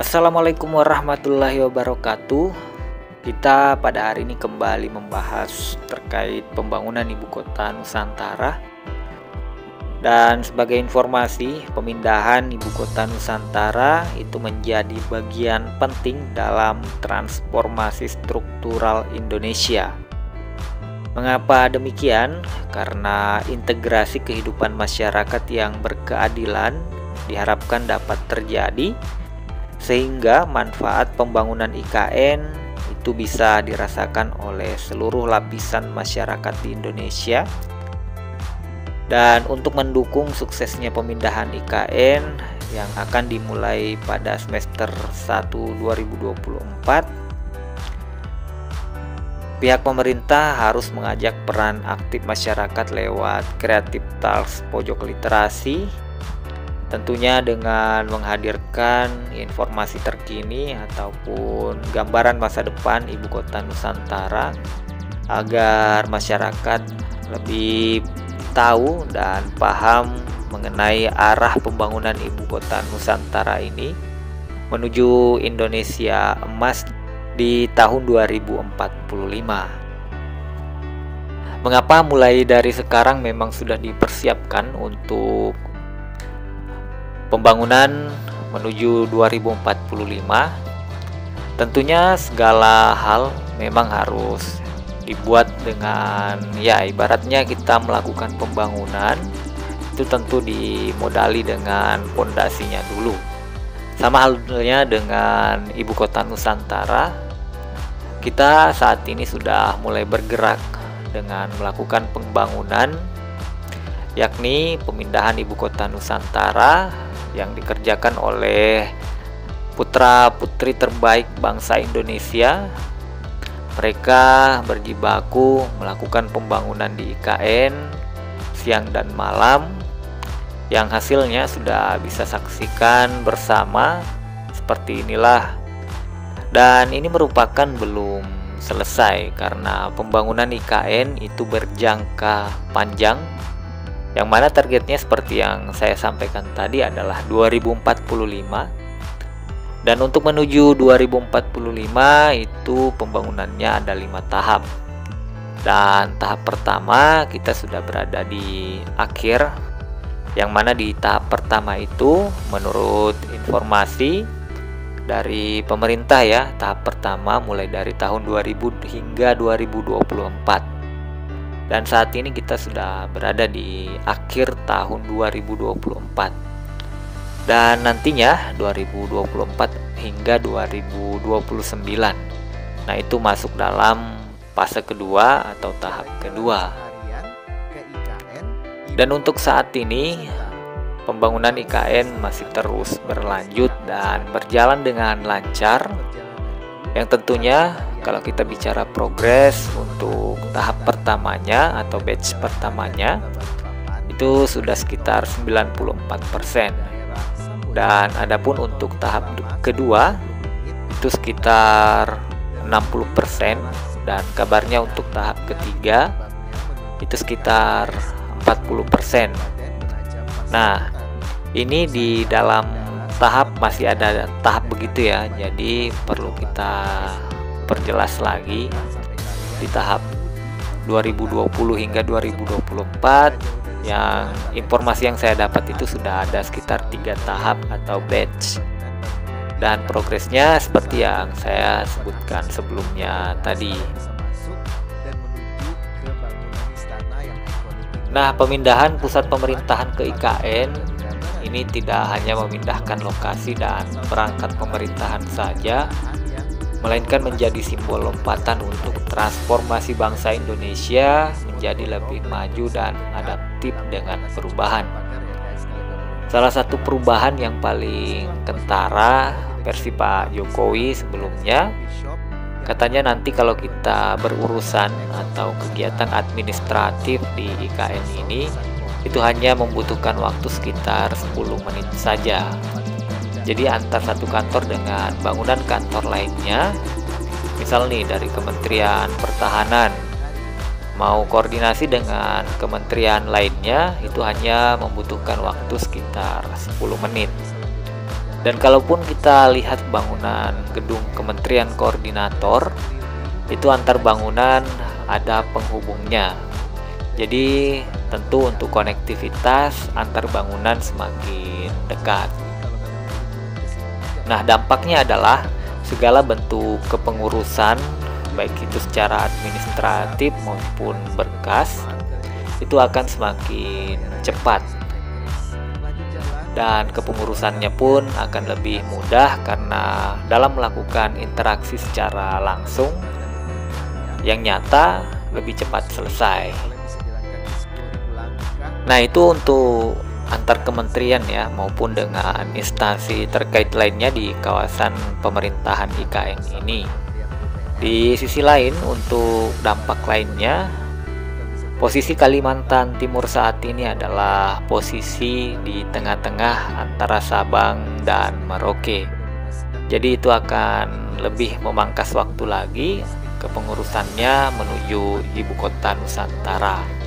Assalamualaikum warahmatullahi wabarakatuh. Kita pada hari ini kembali membahas terkait pembangunan ibu kota Nusantara. Dan sebagai informasi, pemindahan ibu kota Nusantara itu menjadi bagian penting dalam transformasi struktural Indonesia. Mengapa demikian? Karena integrasi kehidupan masyarakat yang berkeadilan diharapkan dapat terjadi, sehingga manfaat pembangunan IKN itu bisa dirasakan oleh seluruh lapisan masyarakat di Indonesia. Dan untuk mendukung suksesnya pemindahan IKN yang akan dimulai pada semester 1 2024, pihak pemerintah harus mengajak peran aktif masyarakat lewat kreatif talks pojok literasi, tentunya dengan menghadirkan informasi terkini ataupun gambaran masa depan ibu kota Nusantara agar masyarakat lebih tahu dan paham mengenai arah pembangunan ibu kota Nusantara ini menuju Indonesia emas di tahun 2045. Mengapa mulai dari sekarang memang sudah dipersiapkan untuk pembangunan menuju 2045? Tentunya segala hal memang harus dibuat dengan ibaratnya kita melakukan pembangunan itu tentu dimodali dengan pondasinya dulu. Sama halnya dengan ibu kota Nusantara, kita saat ini sudah mulai bergerak dengan melakukan pembangunan, yakni pemindahan ibu kota Nusantara yang dikerjakan oleh putra-putri terbaik bangsa Indonesia. Mereka berjibaku melakukan pembangunan di IKN siang dan malam, yang hasilnya sudah bisa saksikan bersama seperti inilah. Dan ini merupakan belum selesai karena pembangunan IKN itu berjangka panjang, yang mana targetnya seperti yang saya sampaikan tadi adalah 2045. Dan untuk menuju 2045 itu pembangunannya ada 5 tahap. Dan tahap pertama kita sudah berada di akhir, yang mana di tahap pertama itu menurut informasi dari pemerintah tahap pertama mulai dari tahun 2000 hingga 2024. Dan saat ini kita sudah berada di akhir tahun 2024. Dan nantinya 2024 hingga 2029. Nah, itu masuk dalam fase kedua atau tahap kedua. Dan untuk saat ini pembangunan IKN masih terus berlanjut dan berjalan dengan lancar. Yang tentunya kalau kita bicara progres untuk tahap pertamanya atau batch pertamanya itu sudah sekitar 94%. Dan adapun untuk tahap kedua itu sekitar 60%, dan kabarnya untuk tahap ketiga itu sekitar 40%. Nah, ini di dalam tahap masih ada tahap begitu ya. Jadi perlu kita perjelas lagi di tahap 2020 hingga 2024. Yang informasi yang saya dapat itu sudah ada sekitar 3 tahap atau batch, dan progresnya seperti yang saya sebutkan sebelumnya tadi. Nah, pemindahan pusat pemerintahan ke IKN ini tidak hanya memindahkan lokasi dan perangkat pemerintahan saja, melainkan menjadi simbol lompatan untuk transformasi bangsa Indonesia menjadi lebih maju dan adaptif dengan perubahan. Salah satu perubahan yang paling kentara versi Pak Jokowi sebelumnya, katanya nanti kalau kita berurusan atau kegiatan administratif di IKN ini itu hanya membutuhkan waktu sekitar 10 menit saja. Jadi antar satu kantor dengan bangunan kantor lainnya, misal nih dari Kementerian Pertahanan mau koordinasi dengan kementerian lainnya itu hanya membutuhkan waktu sekitar 10 menit. Dan kalaupun kita lihat bangunan gedung Kementerian Koordinator, itu antar bangunan ada penghubungnya. Jadi tentu untuk konektivitas antar bangunan semakin dekat. Nah, dampaknya adalah segala bentuk kepengurusan, baik itu secara administratif maupun berkas, itu akan semakin cepat. Dan kepengurusannya pun akan lebih mudah karena dalam melakukan interaksi secara langsung yang nyata lebih cepat selesai. Nah, itu untuk antar kementerian ya, maupun dengan instansi terkait lainnya di kawasan pemerintahan IKN ini. Di sisi lain, untuk dampak lainnya, posisi Kalimantan Timur saat ini adalah posisi di tengah-tengah antara Sabang dan Merauke. Jadi itu akan lebih memangkas waktu lagi kepengurusannya menuju ibu kota Nusantara.